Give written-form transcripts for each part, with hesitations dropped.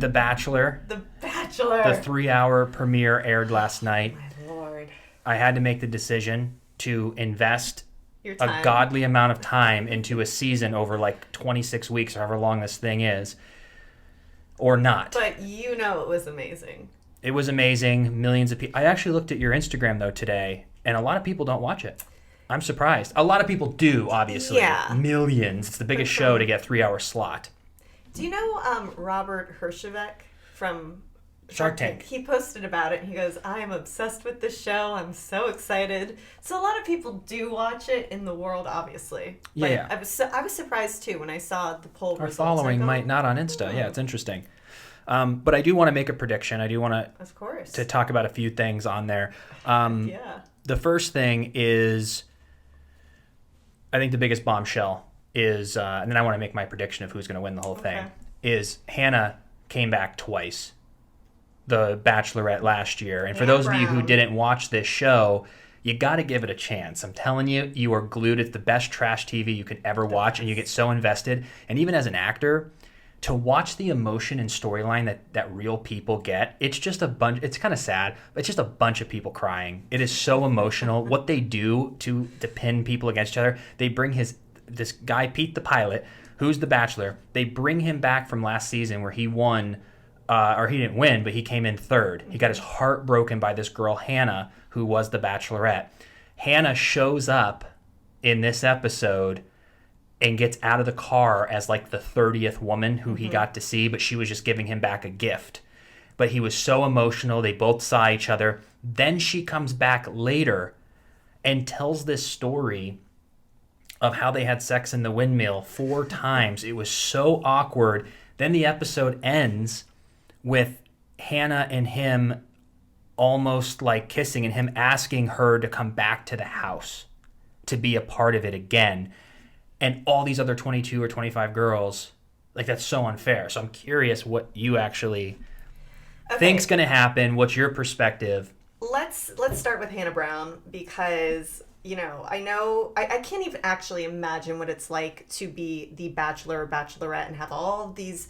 The Bachelor. The Bachelor. The 3-hour premiere aired last night. My Lord. I had to make the decision to invest Your a time. godly amount of time into a season over like 26 weeks, or however long this thing is, or not. But you know it was amazing. It was amazing. Millions of people. I actually looked at your Instagram, though, today, and a lot of people don't watch it. I'm surprised. A lot of people do, obviously. Yeah. Millions. It's the biggest show to get 3-hour slot. Do you know Robert Herjavec from Shark Tank? He posted about it and he goes, I am obsessed with this show. I'm so excited. So a lot of people do watch it in the world, obviously. Like, Yeah. I was surprised too when I saw the poll Our results. following I go, might not on Insta. Yeah, it's interesting. But I do want to make a prediction. I do want Of course. to talk about a few things on there. Yeah. The first thing is, I think the biggest bombshell is, and then I want to make my prediction of who's going to win the whole thing, is Hannah came back twice. The Bachelorette last year. And for Hannah those of you who Brown. didn't watch this show, you got to give it a chance. I'm telling you, you are glued. It's the best trash TV you could ever watch, and you get so invested. And even as an actor, to watch the emotion and storyline that real people get, it's just a bunch. It's kind of sad, but it's just a bunch of people crying. It is so emotional. What they do to pin people against each other, they bring this guy, Pete the pilot, who's the Bachelor, they bring him back from last season where he won, or he didn't win, but he came in third. He got his heart broken by this girl, Hannah, who was the Bachelorette. Hannah shows up in this episode and gets out of the car as like the 30th woman who he got to see, but she was just giving him back a gift. But he was so emotional. They both saw each other. Then she comes back later and tells this story of how they had sex in the windmill 4 times. It was so awkward. Then the episode ends with Hannah and him almost like kissing and him asking her to come back to the house to be a part of it again. And all these other 22 or 25 girls, like, that's so unfair. So I'm curious what you actually think's going to happen. What's your perspective? Let's start with Hannah Brown because, you know, I can't even actually imagine what it's like to be the Bachelor or Bachelorette and have all these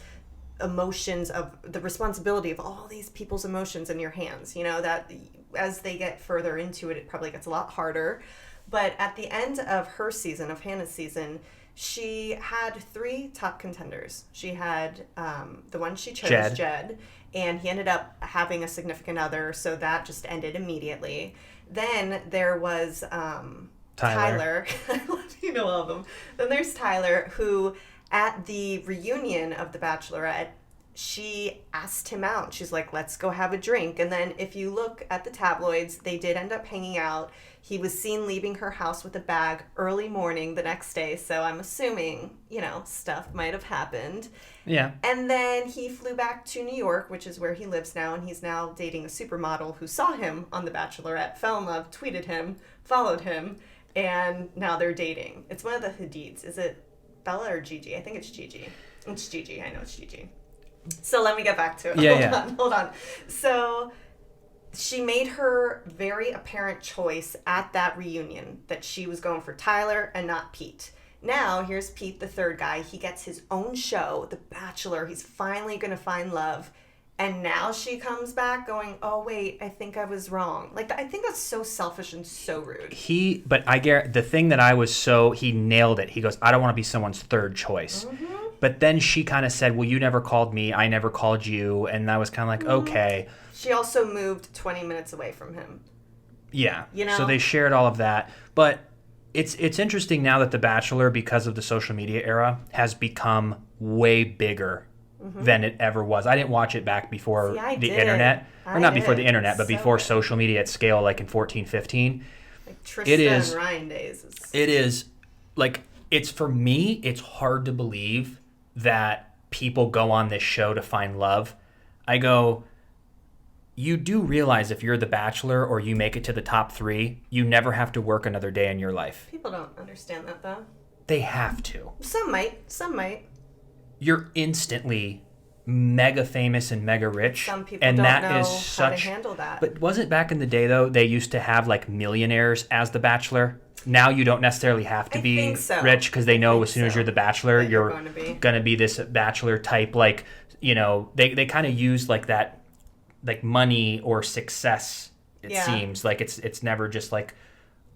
emotions of the responsibility of all these people's emotions in your hands. You know, that as they get further into it, it probably gets a lot harder. But at the end of her season, of Hannah's season, she had 3 top contenders. She had the one she chose, Jed, and he ended up having a significant other, so that just ended immediately. Then there was Tyler. I love, you know, all of them. Then there's Tyler, who at the reunion of The Bachelorette, she asked him out. She's like, let's go have a drink. And then if you look at the tabloids, they did end up hanging out. He was seen leaving her house with a bag early morning the next day. So I'm assuming, you know, stuff might have happened. Yeah. And then he flew back to New York, which is where he lives now. And he's now dating a supermodel who saw him on The Bachelorette, fell in love, tweeted him, followed him. And now they're dating. It's one of the Hadids. Is it Bella or Gigi? I think it's Gigi. It's Gigi. I know it's Gigi. So let me get back to it. Hold on. So she made her very apparent choice at that reunion that she was going for Tyler and not Pete. Now, here's Pete, the third guy. He gets his own show, The Bachelor. He's finally going to find love. And now she comes back going, oh, wait, I think I was wrong. Like, I think that's so selfish and so rude. But I get the thing that he nailed it. He goes, I don't want to be someone's third choice. Mm-hmm. But then she kind of said, well, you never called me. I never called you. And I was kind of like, okay. She also moved 20 minutes away from him. Yeah. You know? So they shared all of that. But it's interesting now that The Bachelor, because of the social media era, has become way bigger than it ever was. I didn't watch it back before the internet. Before the internet, but before social media at scale, like in 14, 15. Like Tristan and Ryan days. It is, like, for me, it's hard to believe that people go on this show to find love. I go, you do realize if you're the Bachelor or you make it to the top 3, you never have to work another day in your life. People don't understand that, though. They have to. Some might. You're instantly mega famous and mega rich. Some people don't know how to handle that. But wasn't back in the day, though, they used to have, like, millionaires as the Bachelor? Now you don't necessarily have to be think so. rich because they know as soon as you're the Bachelor, That you're going to be this Bachelor type. Like, you know, they kind of use like that, like money or success. It seems like it's never just like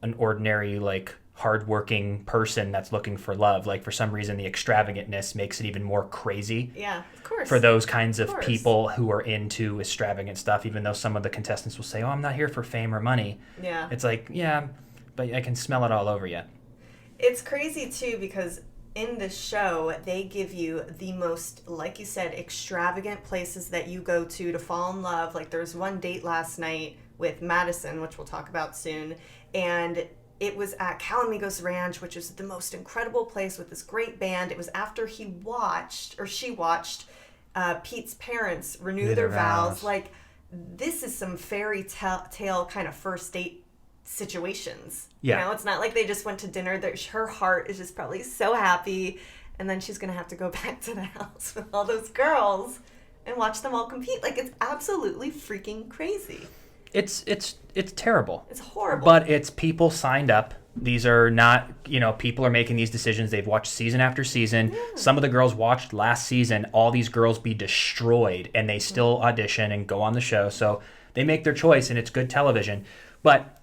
an ordinary like hardworking person that's looking for love. Like for some reason, the extravagantness makes it even more crazy. Yeah, of course. For those kinds of people who are into extravagant stuff, even though some of the contestants will say, "Oh, I'm not here for fame or money." Yeah, it's like, yeah, but I can smell it all over you. It's crazy too because in this show they give you the most, like you said, extravagant places that you go to fall in love. Like there's one date last night with Madison, which we'll talk about soon, and it was at Calamigos Ranch, which is the most incredible place with this great band. It was after she watched Pete's parents renew their vows. Like, this is some fairy tale kind of first date situations. Yeah. You know, it's not like they just went to dinner. Her heart is just probably so happy, and then she's going to have to go back to the house with all those girls and watch them all compete. Like, it's absolutely freaking crazy. It's terrible. It's horrible. But it's people signed up. These are not, you know, people are making these decisions. They've watched season after season. Yeah. Some of the girls watched last season, all these girls be destroyed, and they still audition and go on the show. So they make their choice, and it's good television. But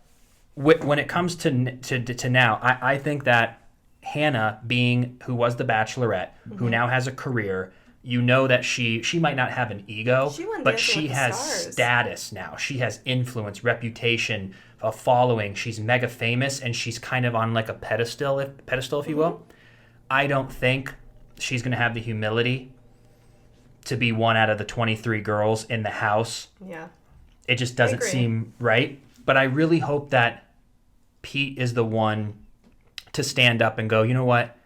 when it comes to now, I think that Hannah, who was the Bachelorette, who now has a career, you know that she might not have an ego, but she has status now. She has influence, reputation, a following. She's mega famous, and she's kind of on like a pedestal, if you will. I don't think she's going to have the humility to be one out of the 23 girls in the house. Yeah. It just doesn't seem right. But I really hope that Pete is the one to stand up and go, you know what?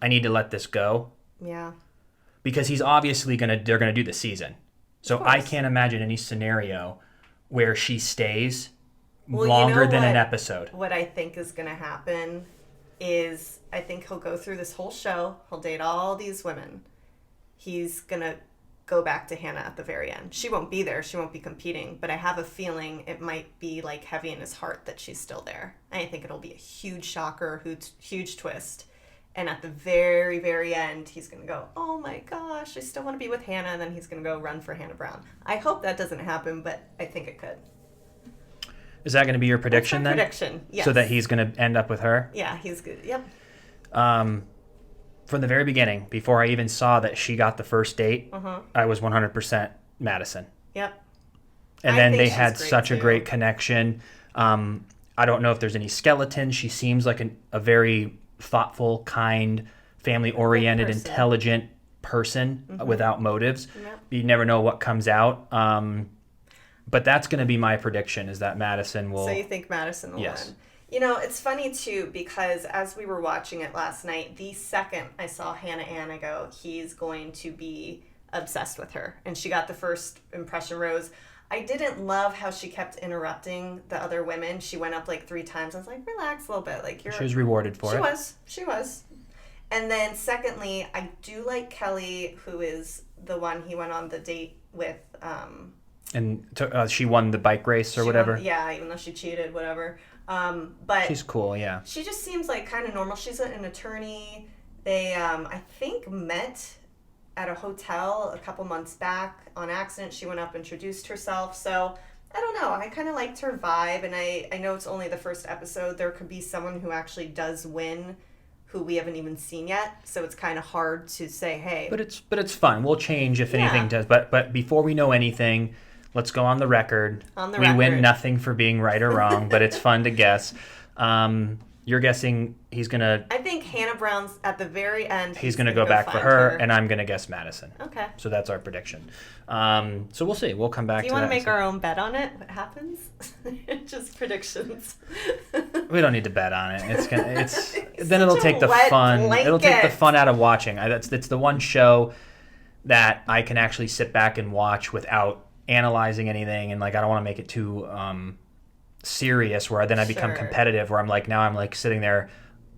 I need to let this go. Yeah. Because he's obviously they're gonna do the season. So I can't imagine any scenario where she stays longer than an episode. What I think is gonna happen is I think he'll go through this whole show, he'll date all these women. He's gonna go back to Hannah at the very end. She won't be there, she won't be competing, but I have a feeling it might be like heavy in his heart that she's still there. I think it'll be a huge shocker, huge twist. And at the very, very end, he's going to go, oh my gosh, I still want to be with Hannah. And then he's going to go run for Hannah Brown. I hope that doesn't happen, but I think it could. Is that going to be your prediction then? Prediction, yes. So that he's going to end up with her? Yeah, he's good. Yep. From the very beginning, before I even saw that she got the first date, I was 100% Madison. Yep. And then they had such a great connection. I don't know if there's any skeletons. She seems like a very thoughtful, kind, family-oriented, intelligent person without motives. Yep. You never know what comes out. But that's going to be my prediction, is that Madison will... So you think Madison will win? You know, it's funny, too, because as we were watching it last night, the second I saw Hannah Ann, I go, he's going to be obsessed with her. And she got the first impression rose. I didn't love how she kept interrupting the other women. She went up like 3 times. I was like, relax a little bit. Like she was rewarded for it. She was. And then secondly, I do like Kelly, who is the one he went on the date with. And she won the bike race or whatever. Even though she cheated, whatever. But she's cool, yeah. She just seems like kind of normal. She's an attorney. They, I think, met at a hotel a couple months back on accident. She went up, introduced herself. So I don't know. I kind of liked her vibe, and I know it's only the first episode. There could be someone who actually does win, who we haven't even seen yet. So it's kind of hard to say, hey. But it's fun. We'll change if anything does. But before we know anything, let's go on the record. We win nothing for being right or wrong, but it's fun to guess. You're guessing he's going to... I think Hannah Brown's at the very end. He's going to go back for her, and I'm going to guess Madison. Okay. So that's our prediction. So we'll see. We'll come back to that. Do you want to make our own bet on it? What happens? Just predictions. We don't need to bet on it. Then it'll take the fun. Blanket. It'll take the fun out of watching. It's the one show that I can actually sit back and watch without analyzing anything, and like I don't want to make it too serious where then I become competitive, where I'm like sitting there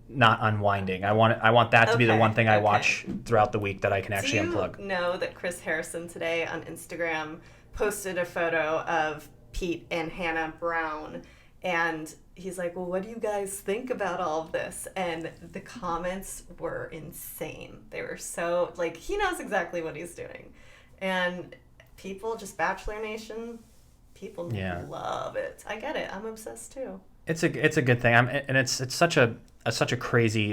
not unwinding. I want that to be the one thing I watch throughout the week that I can actually unplug. Do you know that Chris Harrison today on Instagram posted a photo of Pete and Hannah Brown, and he's like, well, what do you guys think about all of this? And the comments were insane. They were so, like, he knows exactly what he's doing. And people, just Bachelor Nation, people love it. I get it. I'm obsessed too. It's a good thing. And it's such a crazy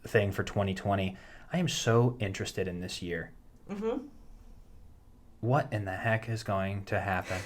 thing for 2020. I am so interested in this year. Mm-hmm. What in the heck is going to happen?